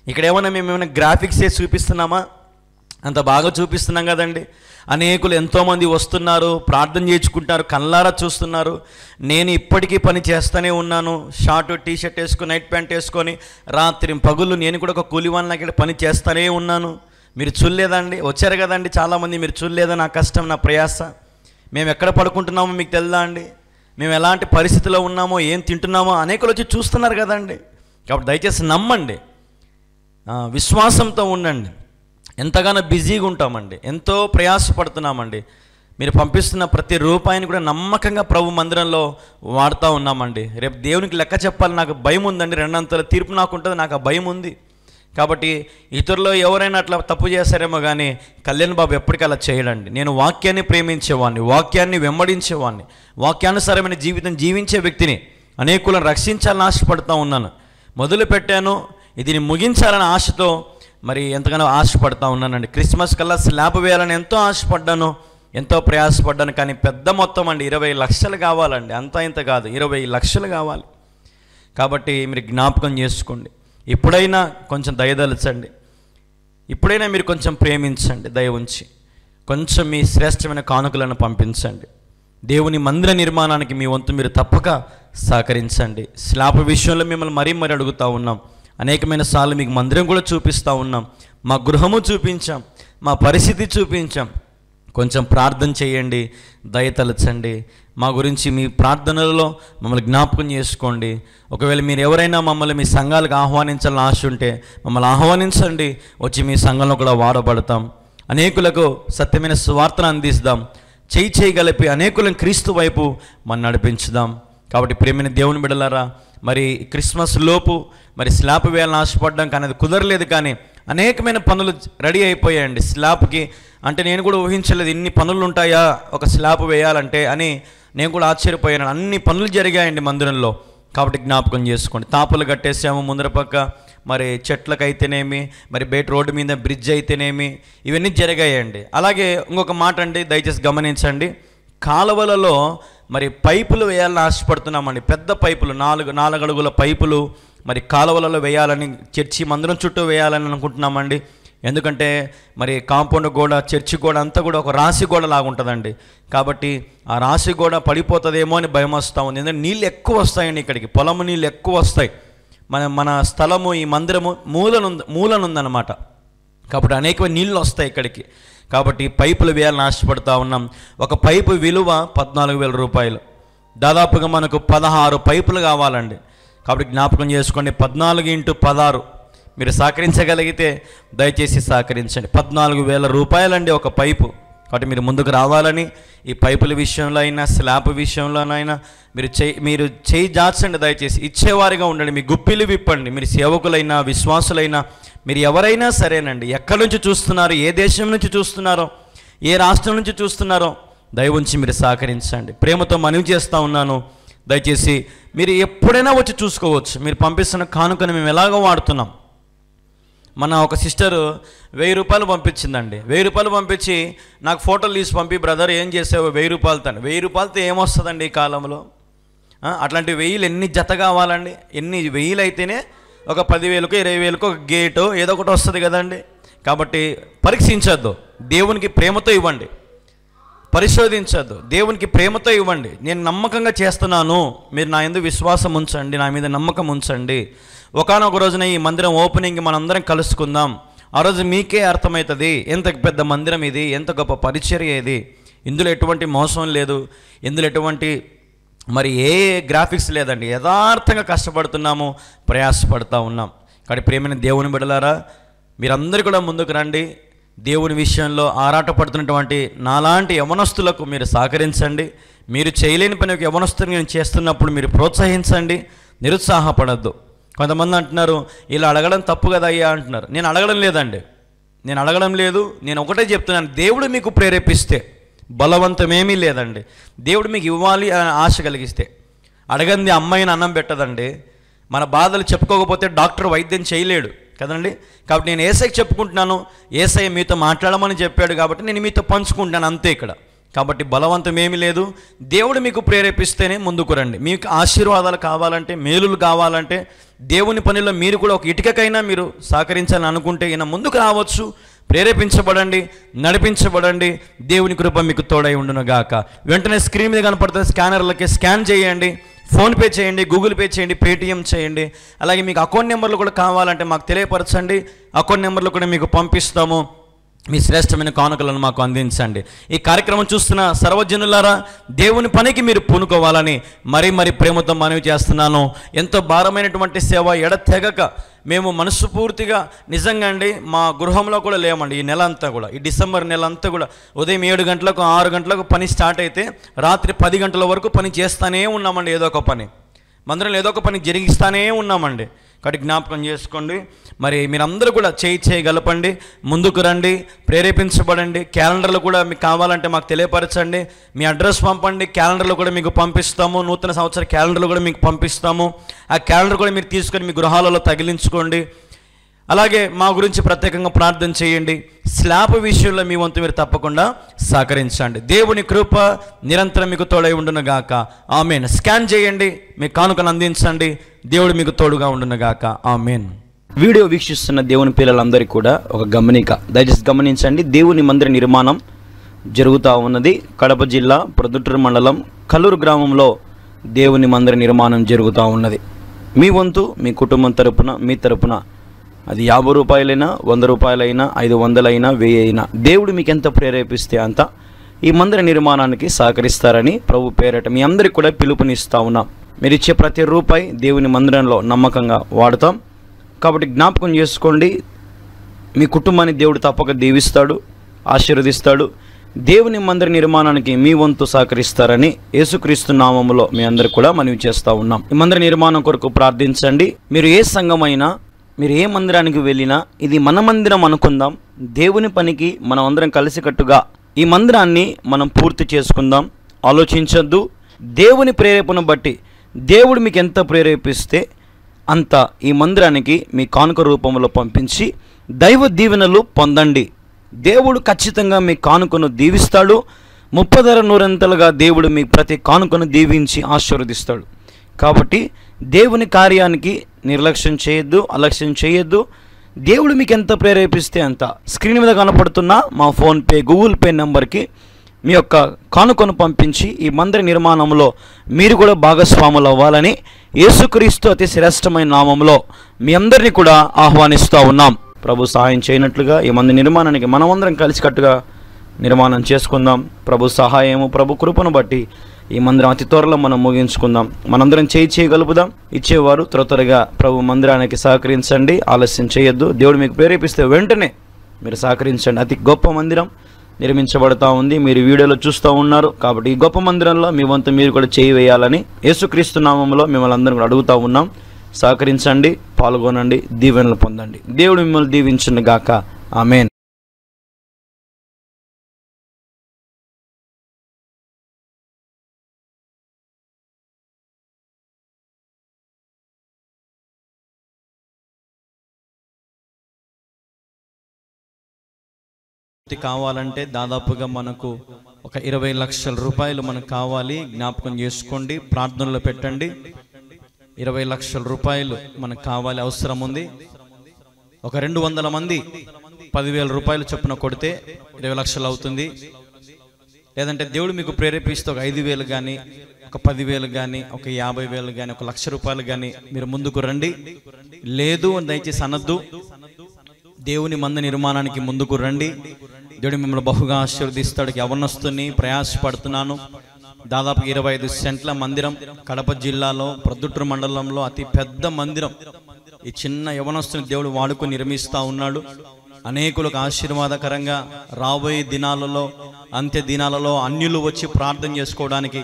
ఇక్కడ మేమేమైనా గ్రాఫిక్స్ చేసి చూపిస్తున్నామా? అంత బాగా చూపిస్తున్నాం కదండి. అనేకులు ఎంతోమంది వస్తున్నారు, ప్రార్థన చేయించుకుంటారు, కళ్ళారా చూస్తున్నారు. నేను ఇప్పటికీ పని చేస్తూనే ఉన్నాను. షార్ట్ టీషర్ట్ వేసుకొని, నైట్ ప్యాంట్ వేసుకొని రాత్రి పగులు నేను కూడా ఒక కూలివాన్లకి ఇక్కడ పని చేస్తూనే ఉన్నాను. మీరు చూడలేదండి? వచ్చారు కదండి చాలామంది. మీరు చూడలేదా నా కష్టం, నా ప్రయాస? మేము ఎక్కడ పడుకుంటున్నామో మీకు తెలుదా అండి? మేము ఎలాంటి పరిస్థితిలో ఉన్నామో, ఏం తింటున్నామో అనేకులు వచ్చి చూస్తున్నారు కదండి. కాబట్టి దయచేసి నమ్మండి, విశ్వాసంతో ఉండండి. ఎంతగానో బిజీగా ఉంటామండి, ఎంతో ప్రయాసపడుతున్నామండి. మీరు పంపిస్తున్న ప్రతి రూపాయిని కూడా నమ్మకంగా ప్రభు మందిరంలో వాడుతూ ఉన్నామండి. రేపు దేవునికి లెక్క చెప్పాలి, నాకు భయం ఉందండి. 2 అంతల తీర్పు నాకు ఉంటుంది, నాకు ఆ భయం ఉంది. కాబట్టి ఇతరులు ఎవరైనా అట్లా తప్పు చేస్తారేమో కానీ కళ్యాణ్ బాబు ఎప్పటికీ అలా చేయడండి. నేను వాక్యాన్ని ప్రేమించేవాడిని, వాక్యాన్ని వెంబడించేవాడిని, వాక్యానుసారమైన జీవితం జీవించే వ్యక్తిని. అనేకులను రక్షించాలని ఆశపడుతూ ఉన్నాను. మొదలు పెట్టాను, ఇది ముగించాలని ఆశతో మరి ఎంతగానో ఆశపడుతూ ఉన్నానండి. క్రిస్మస్ కల్లా స్లాబ్ వేయాలని ఎంతో ఆశపడ్డాను, ఎంతో ప్రయాసపడ్డాను. కానీ పెద్ద మొత్తం అండి, 20 లక్షలు కావాలండి. అంతా ఇంత కాదు, 20 లక్షలు కావాలి. కాబట్టి మీరు జ్ఞాపకం చేసుకోండి. ఇప్పుడైనా కొంచెం దయదలచండి, ఇప్పుడైనా మీరు కొంచెం ప్రేమించండి, దయ ఉంచి కొంచెం మీ శ్రేష్టమైన కానుకలను పంపించండి. దేవుని మందిర నిర్మాణానికి మీ వంతు మీరు తప్పక సహకరించండి. స్లాబ్ విషయంలో మిమ్మల్ని మరీ అడుగుతూ ఉన్నాం. అనేకమైన సార్లు మీకు మందిరం కూడా చూపిస్తూ ఉన్నాం, మా గృహము చూపించాం, మా పరిస్థితి చూపించాం. కొంచెం ప్రార్థన చేయండి, దయతలచండి. మా గురించి మీ ప్రార్థనలలో మమ్మల్ని జ్ఞాపకం చేసుకోండి. ఒకవేళ మీరు ఎవరైనా మమ్మల్ని మీ సంఘాలకు ఆహ్వానించాలని ఆశ ఉంటే మమ్మల్ని ఆహ్వానించండి, వచ్చి మీ సంఘంలో కూడా వాడబడతాం. అనేకులకు సత్యమైన సువార్తను అందిస్తాం. చేయగలిపి అనేకులను క్రీస్తు వైపు మనం నడిపించుదాం. కాబట్టి ప్రేమైన దేవుని బిడ్డలారా, మరి క్రిస్మస్ లోపు మరి స్లాబ్ వేయాలని ఆశపడ్డాం, కానీ అది కుదరలేదు. కానీ అనేకమైన పనులు రెడీ అయిపోయాయండి స్లాబ్కి. అంటే నేను కూడా ఊహించలేదు ఇన్ని పనులు ఉంటాయా ఒక స్లాబ్ వేయాలంటే అని. నేను కూడా ఆశ్చర్యపోయాను. అన్ని పనులు జరిగాయండి మందిరంలో. కాబట్టి జ్ఞాపకం చేసుకోండి. తాపులు కట్టేసాము ముందర పక్క, మరి చెట్లకైతేనేమి, మరి బయట రోడ్డు మీద బ్రిడ్జ్ అయితేనేమి, ఇవన్నీ జరిగాయండి. అలాగే ఇంకొక మాట అండి, దయచేసి గమనించండి. కాలువలలో మరి పైపులు వేయాలని ఆశపడుతున్నామండి. పెద్ద పైపులు, 4 అడుగుల పైపులు మరి కాలువలలో వేయాలని, చర్చి మందిరం చుట్టూ వేయాలని అనుకుంటున్నామండి. ఎందుకంటే మరి కాంపౌండ్ గోడ, చర్చి గోడ అంతా కూడా ఒక రాశి గోడ లాగా ఉంటుందండి. కాబట్టి ఆ రాశి గోడ పడిపోతుందేమో అని భయం వస్తూ ఉంది. ఎందుకంటే నీళ్ళు ఎక్కువ వస్తాయండి ఇక్కడికి, పొలము నీళ్ళు ఎక్కువ వస్తాయి. మన స్థలము ఈ మందిరము మూలనుందన్నమాట. కాబట్టి అనేక నీళ్ళు వస్తాయి ఇక్కడికి. కాబట్టి పైపులు వేయాలని ఆశపడుతూ ఉన్నాం. ఒక పైపు విలువ 14,000 రూపాయలు. దాదాపుగా మనకు 16 పైపులు కావాలండి. కాబట్టి జ్ఞాపకం చేసుకోండి, 14 × 16 మీరు సహకరించగలిగితే దయచేసి సహకరించండి. 14,000 రూపాయలండి ఒక పైపు. కాబట్టి మీరు ముందుకు రావాలని, ఈ పైపుల విషయంలో అయినా స్లాబ్ విషయంలోనైనా మీరు చేయి జాచండి. దయచేసి ఇచ్చేవారిగా ఉండండి, మీ గుప్పిలు విప్పండి. మీరు సేవకులైనా విశ్వాసులైనా మీరు ఎవరైనా సరేనండి, ఎక్కడి నుంచి చూస్తున్నారో, ఏ దేశం నుంచి చూస్తున్నారో, ఏ రాష్ట్రం నుంచి చూస్తున్నారో దయ ఉంచి మీరు సహకరించండి. ప్రేమతో మనవి చేస్తూ ఉన్నాను. దయచేసి మీరు ఎప్పుడైనా వచ్చి చూసుకోవచ్చు. మీరు పంపిస్తున్న కానుకను మేము ఎలాగో వాడుతున్నాం. మన ఒక సిస్టరు 1000 రూపాయలు పంపించిందండి. 1000 రూపాయలు పంపించి నాకు ఫోటోలు తీసి పంపి, బ్రదర్ ఏం చేసావు 1000 రూపాయలతో? 1000 రూపాయలతో ఏమొస్తుందండి ఈ కాలంలో? అట్లాంటి 1000 ఎన్ని జత కావాలండి? ఎన్ని 1000 అయితేనే ఒక 10,000కో 20,000కో ఒక గేటు ఏదో ఒకటి వస్తుంది కదండి. కాబట్టి పరీక్షించద్దు, దేవునికి ప్రేమతో ఇవ్వండి. పరిశోధించద్దు, దేవునికి ప్రేమతో ఇవ్వండి. నేను నమ్మకంగా చేస్తున్నాను, మీరు నా యందు విశ్వాసం ఉంచండి, నా మీద నమ్మకం ఉంచండి. ఒకానొక రోజున ఈ మందిరం ఓపెనింగ్ మనందరం కలుసుకుందాం. ఆ రోజు మీకే అర్థమవుతుంది ఎంత పెద్ద మందిరం ఇది, ఎంత గొప్ప పరిచర్య ఇది. ఇందులో ఎటువంటి మోసం లేదు, ఇందులో ఎటువంటి మరి ఏ గ్రాఫిక్స్ లేదండి. యథార్థంగా కష్టపడుతున్నాము, ప్రయాసపడుతూ ఉన్నాం. కాబట్టి ప్రేమైన దేవుని బిడ్డలారా, మీరందరూ కూడా ముందుకు రండి. దేవుని విషయంలో ఆరాటపడుతున్నటువంటి నాలాంటి యవనస్తులకు మీరు సహకరించండి. మీరు చేయలేని పని ఒక యవనస్తుని నేను చేస్తున్నప్పుడు మీరు ప్రోత్సహించండి, నిరుత్సాహపడద్దు. కొంతమంది అంటున్నారు ఇలా అడగడం తప్పు కదా అయ్యా అంటున్నారు. నేను అడగడం లేదండి, నేను అడగడం లేదు. నేను ఒకటే చెప్తున్నాను, దేవుడు మీకు ప్రేరేపిస్తే, బలవంతమేమీ లేదండి. దేవుడు మీకు ఇవ్వాలి అని ఆశ కలిగిస్తే. అడగంది అమ్మాయిని అన్నం పెట్టదండి. మన బాధలు చెప్పుకోకపోతే డాక్టర్ వైద్యం చేయలేడు కదండి. కాబట్టి నేను ఏసైకి చెప్పుకుంటున్నాను, ఏసై మీతో మాట్లాడమని చెప్పాడు కాబట్టి నేను మీతో పంచుకుంటాను, అంతే ఇక్కడ. కాబట్టి బలవంతం ఏమీ లేదు. దేవుడు మీకు ప్రేరేపిస్తేనే ముందుకు రండి. మీకు ఆశీర్వాదాలు కావాలంటే, మేలులు కావాలంటే, దేవుని పనిలో మీరు కూడా ఒక ఇటుకకైనా మీరు సహకరించాలని అనుకుంటే ఈయన ముందుకు రావచ్చు. ప్రేరేపించబడండి, నడిపించబడండి. దేవుని కృప మీకు తోడై ఉండును గాక. వెంటనే స్క్రీన్ మీద కనపడుతున్న స్కానర్లకి స్కాన్ చేయండి, ఫోన్పే చేయండి, గూగుల్ పే చేయండి, పేటిఎం చేయండి. అలాగే మీకు అకౌంట్ నెంబర్లు కూడా కావాలంటే మాకు తెలియపరచండి. అకౌంట్ నెంబర్లు కూడా మీకు పంపిస్తాము. మీ శ్రేష్టమైన కానుకలను మాకు అందించండి. ఈ కార్యక్రమం చూస్తున్న సర్వజనులారా, దేవుని పనికి మీరు పూనుకోవాలని మరీ ప్రేమతో మనవి చేస్తున్నాను. ఎంతో భారమైనటువంటి సేవ ఎడతెగక మేము మనస్ఫూర్తిగా నిజంగా అండి మా గృహంలో కూడా లేమండి. ఈ నెల అంతా కూడా, ఈ డిసెంబర్ నెల అంతా కూడా ఉదయం 7 గంటలకు 6 గంటలకు పని స్టార్ట్ అయితే రాత్రి 10 గంటల వరకు పని చేస్తూనే ఉన్నామండి. ఏదో ఒక పని మందిరంలో ఏదో ఒక పని జరిగిస్తూనే ఉన్నామండి. కాబట్టి జ్ఞాపకం చేసుకోండి. మరి మీరందరూ కూడా చేయగలపండి, ముందుకు రండి, ప్రేరేపించబడండి. క్యాలెండర్లు కూడా మీకు కావాలంటే మాకు తెలియపరచండి. మీ అడ్రస్ పంపండి, క్యాలెండర్లు కూడా మీకు పంపిస్తాము. నూతన సంవత్సర క్యాలెండర్లు కూడా మీకు పంపిస్తాము. ఆ క్యాలెండర్ కూడా మీరు తీసుకొని మీ గృహాలలో తగిలించుకోండి. అలాగే మా గురించి ప్రత్యేకంగా ప్రార్థన చేయండి. స్లాబ్ విషయంలో మీ వంతు మీరు తప్పకుండా సహకరించండి. దేవుని కృప నిరంతరం మీకు తోడై ఉండును గాక. ఆమేన్. స్కాన్ చేయండి, మీ కానుకను అందించండి. దేవుడు మీకు తోడుగా ఉండును గాక. ఆమేన్. వీడియో వీక్షిస్తున్న దేవుని పిల్లలందరికీ కూడా ఒక గమనిక, దయచేసి గమనించండి. దేవుని మందిర నిర్మాణం జరుగుతూ ఉన్నది. కడప జిల్లా ప్రొద్దుటూరు మండలం కల్లూరు గ్రామంలో దేవుని మందిర నిర్మాణం జరుగుతూ ఉన్నది. మీ వంతు మీ కుటుంబం తరపున, మీ తరపున అది 50 రూపాయలైనా, 100 రూపాయలైనా, 500 అయినా, 1000 అయినా, దేవుడు మీకు ఎంత ప్రేరేపిస్తే అంత ఈ మందిర నిర్మాణానికి సహకరిస్తారని ప్రభు పేరట మీ అందరికీ కూడా పిలుపునిస్తూ ఉన్నాం. మీరు ఇచ్చే ప్రతి రూపాయి దేవుని మందిరంలో నమ్మకంగా వాడతాం. కాబట్టి జ్ఞాపకం చేసుకోండి, మీ కుటుంబాన్ని దేవుడు తప్పక దీవిస్తాడు, ఆశీర్వదిస్తాడు. దేవుని మందిర నిర్మాణానికి మీ వంతు సహకరిస్తారని యేసుక్రీస్తు నామములో మీ అందరికీ కూడా మనవి చేస్తూ ఉన్నాం. ఈ మందిర నిర్మాణం కొరకు ప్రార్థించండి. మీరు ఏ సంఘమైనా, మీరు ఏ మందిరానికి వెళ్ళినా ఇది మన మందిరం అనుకుందాం. దేవుని పనికి మనం అందరం కలిసికట్టుగా ఈ మందిరాన్ని మనం పూర్తి చేసుకుందాం. ఆలోచించొద్దు. దేవుని ప్రేరేపణ బట్టి దేవుడు మీకు ఎంత ప్రేరేపిస్తే అంత ఈ మందిరానికి మీ కానుక రూపంలో పంపించి దైవ దీవెనలు పొందండి. దేవుడు ఖచ్చితంగా మీ కానుకను దీవిస్తాడు. 30 నూరంతలుగా దేవుడు మీ ప్రతి కానుకను దీవించి ఆశీర్వదిస్తాడు. కాబట్టి దేవుని కార్యానికి నిర్లక్ష్యం చేయొద్దు, అలక్ష్యం చేయొద్దు. దేవుడు మీకు ఎంత ప్రేరేపిస్తే అంత స్క్రీన్ మీద కనపడుతున్న మా ఫోన్పే, గూగుల్ పే నెంబర్కి మీ యొక్క కానుకను పంపించి ఈ మందిర నిర్మాణంలో మీరు కూడా భాగస్వాములు అవ్వాలని యేసుక్రీస్తు అతి శ్రేష్టమైన నామంలో మీ అందరినీ కూడా ఆహ్వానిస్తూ ఉన్నాం. ప్రభు సహాయం చేయనట్లుగా ఈ మందిర నిర్మాణానికి మనమందరం కలిసికట్టుగా నిర్మాణం చేసుకుందాం. ప్రభు సహాయము, ప్రభు కృపను బట్టి ఈ మందిరం అతి త్వరలో మనం ముగించుకుందాం. మనందరం చేయగలుపుదాం. ఇచ్చేవారు త్వరగా ప్రభు మందిరానికి సహకరించండి, ఆలస్యం చేయొద్దు. దేవుడు మీకు ప్రేరేపిస్తే వెంటనే మీరు సహకరించండి. అతి గొప్ప మందిరం నిర్మించబడతా ఉంది, మీరు వీడియోలో చూస్తూ ఉన్నారు. కాబట్టి ఈ గొప్ప మందిరంలో మీ వంతు మీరు కూడా వేయాలని యేసుక్రీస్తు నామములో మిమ్మల్ని అందరం కూడా అడుగుతూ ఉన్నాం. సహకరించండి, పాల్గొనండి, దీవెనలు పొందండి. దేవుడు మిమ్మల్ని దీవించును గాక. ఆమేన్. కావాలంటే దాదాపుగా మనకు ఒక 20 లక్షల రూపాయలు మనకు కావాలి. జ్ఞాపకం చేసుకోండి, ప్రార్థనలో పెట్టండి. 20 లక్షల రూపాయలు మనకు కావాలి, అవసరం ఉంది. ఒక 200 మంది 10,000 రూపాయలు చొప్పున కొడితే 20 లక్షలు అవుతుంది. లేదంటే దేవుడు మీకు ప్రేరేపిస్తే ఒక 5,000 కానీ, ఒక 10,000 కానీ, ఒక 50,000 కానీ, ఒక 1,00,000 రూపాయలు కానీ మీరు ముందుకు రండి. లేదు అని దయచేసి అనద్దు. దేవుని మంద నిర్మాణానికి ముందుకు రండి. దేవుడు మిమ్మల్ని బహుగా ఆశీర్వదిస్తాడు. యవ్వనస్తుని ప్రయాసపడుతున్నాను. దాదాపు 25 సెంట్ల మందిరం, కడప జిల్లాలో ప్రొద్దుటూరు మండలంలో అతి పెద్ద మందిరం. ఈ చిన్న యవ్వనస్తుని దేవుడు వాడుకొని నిర్మిస్తూ ఉన్నాడు. అనేకులకు ఆశీర్వాదకరంగా రాబోయే దినాలలో, అంత్య దినాలలో అన్యులు వచ్చి ప్రార్థన చేసుకోవడానికి,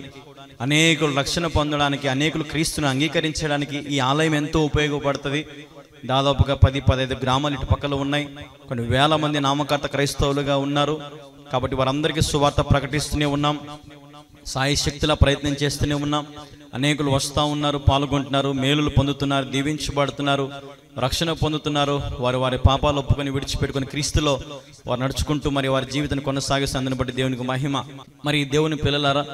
అనేకులు రక్షణ పొందడానికి, అనేకులు క్రీస్తుని అంగీకరించడానికి ఈ ఆలయం ఎంతో ఉపయోగపడుతుంది. దాదాపుగా 10-15 గ్రామాలు ఇటు పక్కలో ఉన్నాయి. కొన్ని వేల మంది నామకర్త క్రైస్తవులుగా ఉన్నారు. కాబట్టి వారందరికీ సువార్త ప్రకటిస్తూనే ఉన్నాం. సాయి శక్తిలా ప్రయత్నం చేస్తూనే ఉన్నాం. అనేకులు వస్తూ ఉన్నారు, పాల్గొంటున్నారు, మేలులు పొందుతున్నారు, దీవించబడుతున్నారు, రక్షణ పొందుతున్నారు. వారి పాపాలు ఒప్పుకొని విడిచిపెట్టుకొని క్రీస్తులో వారు నడుచుకుంటూ మరి వారి జీవితాన్ని కొనసాగిస్తే అందుని బట్టి దేవునికి మహిమ. మరి దేవుని పిల్లలారా,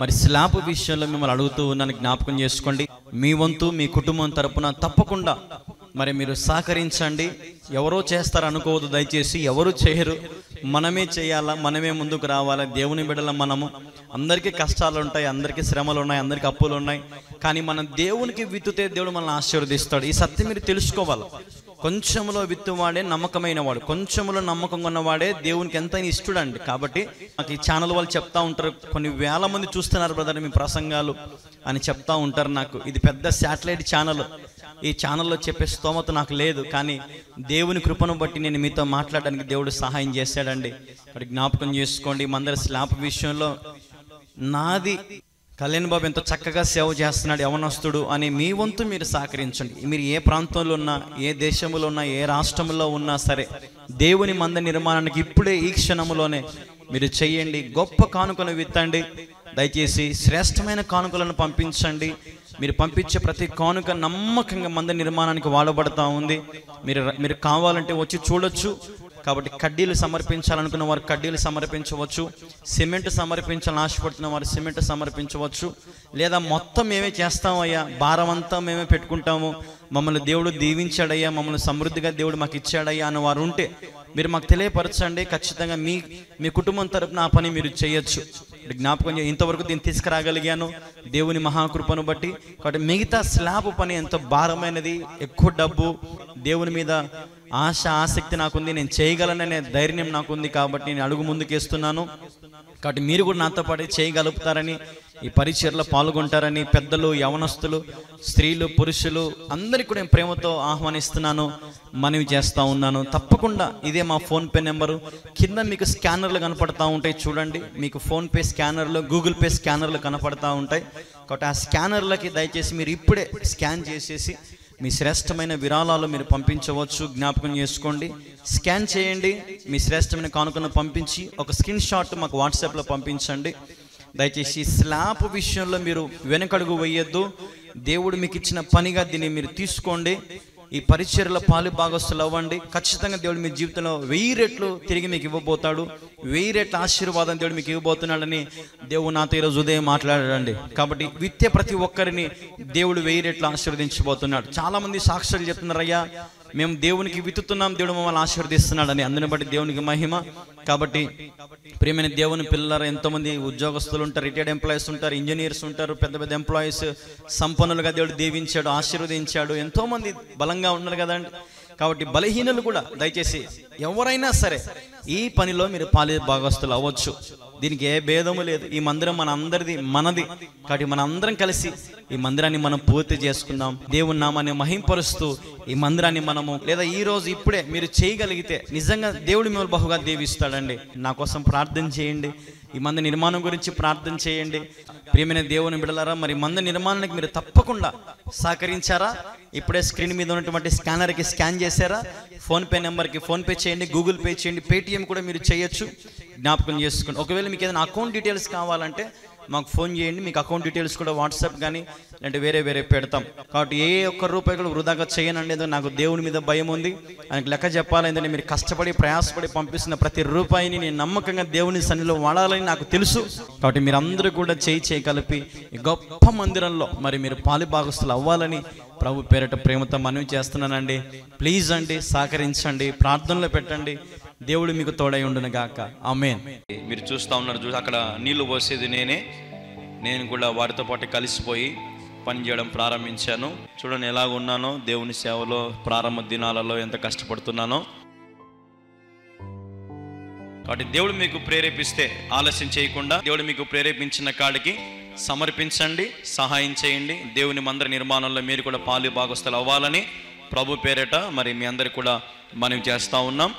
మరి స్లాబ్ విషయంలో మిమ్మల్ని అడుగుతూ ఉన్నాను, జ్ఞాపకం చేసుకోండి. మీ వంతు మీ కుటుంబం తరపున తప్పకుండా మరి మీరు సహకరించండి. ఎవరో చేస్తారు అనుకోవద్దు దయచేసి. ఎవరు చేయరు, మనమే చేయాలా, మనమే ముందుకు రావాలా. దేవుని బిడ్డల మనము. అందరికీ కష్టాలు ఉంటాయి, అందరికీ శ్రమలు ఉన్నాయి, అందరికీ అప్పులు ఉన్నాయి. కానీ మనం దేవునికి విత్తుతే దేవుడు మనల్ని ఆశీర్వదిస్తాడు. ఈ సత్యం మీరు తెలుసుకోవాలి. కొంచెంలో విత్తువాడే నమ్మకమైన వాడు, కొంచెంలో నమ్మకం ఉన్నవాడే దేవునికి ఎంతైనా ఇష్టడండి. కాబట్టి నాకు ఈ ఛానల్ వాళ్ళు చెప్తా ఉంటారు, కొన్ని వేల మంది చూస్తున్నారు బ్రదర్ మీ ప్రసంగాలు అని చెప్తా ఉంటారు. నాకు ఇది పెద్ద శాటిలైట్ ఛానల్, ఈ ఛానల్లో చెప్పే స్తోమత నాకు లేదు. కానీ దేవుని కృపను బట్టి నేను మీతో మాట్లాడడానికి దేవుడు సహాయం చేశాడండి. మరి జ్ఞాపకం చేసుకోండి. మందరి స్లాబ్ విషయంలో నాది కళ్యాణ్ బాబు ఎంతో చక్కగా సేవ చేస్తున్నాడు యవనస్తుడు అని మీ వంతు మీరు సహకరించండి. మీరు ఏ ప్రాంతంలో ఉన్నా, ఏ దేశంలో ఉన్నా, ఏ రాష్ట్రంలో ఉన్నా సరే దేవుని మంద నిర్మాణానికి ఇప్పుడే ఈ క్షణంలోనే మీరు చెయ్యండి. గొప్ప కానుకలు విత్తండి. దయచేసి శ్రేష్టమైన కానుకలను పంపించండి. మీరు పంపించే ప్రతి కానుక నమ్మకంగా మంద నిర్మాణానికి వాడబడతా ఉంది. మీరు కావాలంటే వచ్చి చూడొచ్చు. కాబట్టి కడ్డీలు సమర్పించాలనుకున్న వారు కడ్డీలు సమర్పించవచ్చు. సిమెంట్ సమర్పించాలని ఆశపడుతున్న వారు సిమెంట్ సమర్పించవచ్చు. లేదా మొత్తం మేమే చేస్తామయ్యా, భారం అంతా మేమే పెట్టుకుంటాము, మమ్మల్ని దేవుడు దీవించాడయ్యా, మమ్మల్ని సమృద్ధిగా దేవుడు మాకు ఇచ్చాడయ్యా అని వారు ఉంటే మీరు మాకు తెలియపరచండి. ఖచ్చితంగా మీ కుటుంబం తరపున ఆ పని మీరు చేయొచ్చు. జ్ఞాపకం ఇంతవరకు దీన్ని తీసుకురాగలిగాను దేవుని మహాకృపను బట్టి. కాబట్టి మిగతా స్లాబ్ పని ఎంతో భారమైనది, ఎక్కువ డబ్బు, దేవుని మీద ఆసక్తి నాకుంది, నేను చేయగలననే ధైర్యం నాకుంది. కాబట్టి నేను అడుగు ముందుకేస్తున్నాను. కాబట్టి మీరు కూడా నాతో పాటు చేయగలుగుతారని, ఈ పరిచర్లో పాల్గొంటారని పెద్దలు, యవనస్తులు, స్త్రీలు, పురుషులు అందరికీ కూడా నేను ప్రేమతో ఆహ్వానిస్తున్నాను, మనవి చేస్తూ ఉన్నాను. తప్పకుండా ఇదే మా ఫోన్పే నెంబరు. కింద మీకు స్కానర్లు కనపడతా ఉంటాయి, చూడండి. మీకు ఫోన్పే స్కానర్లు, గూగుల్ పే స్కానర్లు కనపడతా ఉంటాయి. కాబట్టి ఆ స్కానర్లకి దయచేసి మీరు ఇప్పుడే స్కాన్ చేసేసి మీ శ్రేష్టమైన విరాళాలు మీరు పంపించవచ్చు. జ్ఞాపకం చేసుకోండి. స్కాన్ చేయండి, మీ శ్రేష్టమైన కానుకను పంపించి ఒక స్క్రీన్ షాట్ మాకు వాట్సాప్లో పంపించండి. దయచేసి స్లాబ్ విషయంలో మీరు వెనకడుగు వేయొద్దు. దేవుడు మీకు ఇచ్చిన పనిగా దీన్ని మీరు తీసుకోండి. ఈ పరిచర్యలో పాలు భాగస్తులు అవ్వండి. ఖచ్చితంగా దేవుడు మీ జీవితంలో 1000 రెట్లు తిరిగి మీకు ఇవ్వబోతాడు. 1000 రెట్ల ఆశీర్వాదం దేవుడు మీకు ఇవ్వబోతున్నాడని దేవుడు నాతో ఈరోజు ఉదయం మాట్లాడాడండి. కాబట్టి విత్తే ప్రతి ఒక్కరిని దేవుడు 1000 రెట్లు ఆశీర్వదించబోతున్నాడు. చాలామంది సాక్షులు చెప్తున్నారు, అయ్యా మేము దేవునికి విత్తుతున్నాం, దేవుడు మమ్మల్ని ఆశీర్వదిస్తున్నాడని. అందుని బట్టి దేవునికి మహిమ. కాబట్టి ప్రియమైన దేవుని పిల్లలు, ఎంతోమంది ఉద్యోగస్తులు ఉంటారు, రిటైర్డ్ ఎంప్లాయీస్ ఉంటారు, ఇంజనీర్స్ ఉంటారు, పెద్ద పెద్ద ఎంప్లాయీస్, సంపన్నులుగా దేవుడు దీవించాడు, ఆశీర్వదించాడు. ఎంతోమంది బలంగా ఉన్నారు కదండి. కాబట్టి బలహీనులు కూడా దయచేసి ఎవరైనా సరే ఈ పనిలో మీరు పాలి భాగస్తులు అవ్వచ్చు. దీనికి ఏ భేదము లేదు. ఈ మందిరం మన అందరిది, మనది. కాబట్టి మన అందరం కలిసి ఈ మందిరాన్ని మనం పూర్తి చేసుకుందాం. దేవుని నామాన్ని మహింపరుస్తూ ఈ మందిరాన్ని మనము, లేదా ఈ రోజు ఇప్పుడే మీరు చేయగలిగితే నిజంగా దేవుడు మిమ్మల్ని బహుగా దీవిస్తాడండి. నా కోసం ప్రార్థన చేయండి. ఈ మంద నిర్మాణం గురించి ప్రార్థన చేయండి. ప్రియమైన దేవుని బిడ్డలారా, మరి మంద నిర్మాణానికి మీరు తప్పకుండా సహకరించారా? ఇప్పుడే స్క్రీన్ మీద ఉన్నటువంటి స్కానర్కి స్కాన్ చేశారా? ఫోన్పే నెంబర్కి ఫోన్పే చేయండి, గూగుల్ పే చేయండి, పేటిఎం కూడా మీరు చేయొచ్చు. జ్ఞాపకం చేసుకోండి. ఒకవేళ మీకు ఏదైనా అకౌంట్ డీటెయిల్స్ కావాలంటే మాకు ఫోన్ చేయండి, మీకు అకౌంట్ డీటెయిల్స్ కూడా వాట్సాప్ కానీ లేదంటే వేరే పెడతాం. కాబట్టి ఏ ఒక్క రూపాయి కూడా వృధాగా చేయనండి. ఏదో నాకు దేవుని మీద భయం ఉంది, ఆయనకు లెక్క చెప్పాలి. ఏంటంటే మీరు కష్టపడి ప్రయాసపడి పంపిస్తున్న ప్రతి రూపాయిని నేను నమ్మకంగా దేవుని సన్నిధిలో వాడాలని నాకు తెలుసు. కాబట్టి మీరందరూ కూడా చేయి కలిపి ఈ గొప్ప మందిరంలో మరి మీరు పాలుభాగస్తులు అవ్వాలని ప్రభు పేరట ప్రేమతో మనవి చేస్తున్నానండి. ప్లీజ్ అండి, సహకరించండి, ప్రార్థనలో పెట్టండి. దేవుడు మీకు తోడై ఉండును గాక. ఆమేన్. మీరు చూస్తూ ఉన్నారు, అక్కడ నీళ్లు పోసేది నేను కూడా వారితో పాటు కలిసిపోయి పనిచేయడం ప్రారంభించాను. చూడండి ఎలాగ ఉన్నానో, దేవుని సేవలో ప్రారంభ దినాలలో ఎంత కష్టపడుతున్నానో. కాబట్టి దేవుడు మీకు ప్రేరేపిస్తే ఆలస్యం చేయకుండా దేవుడు మీకు ప్రేరేపించిన కాడికి సమర్పించండి, సహాయం చేయండి. దేవుని మందిర నిర్మాణంలో మీరు కూడా పాలు భాగస్తులు అవ్వాలని ప్రభు పేరట మరి మీ అందరికి కూడా మనవి చేస్తూ ఉన్నాం.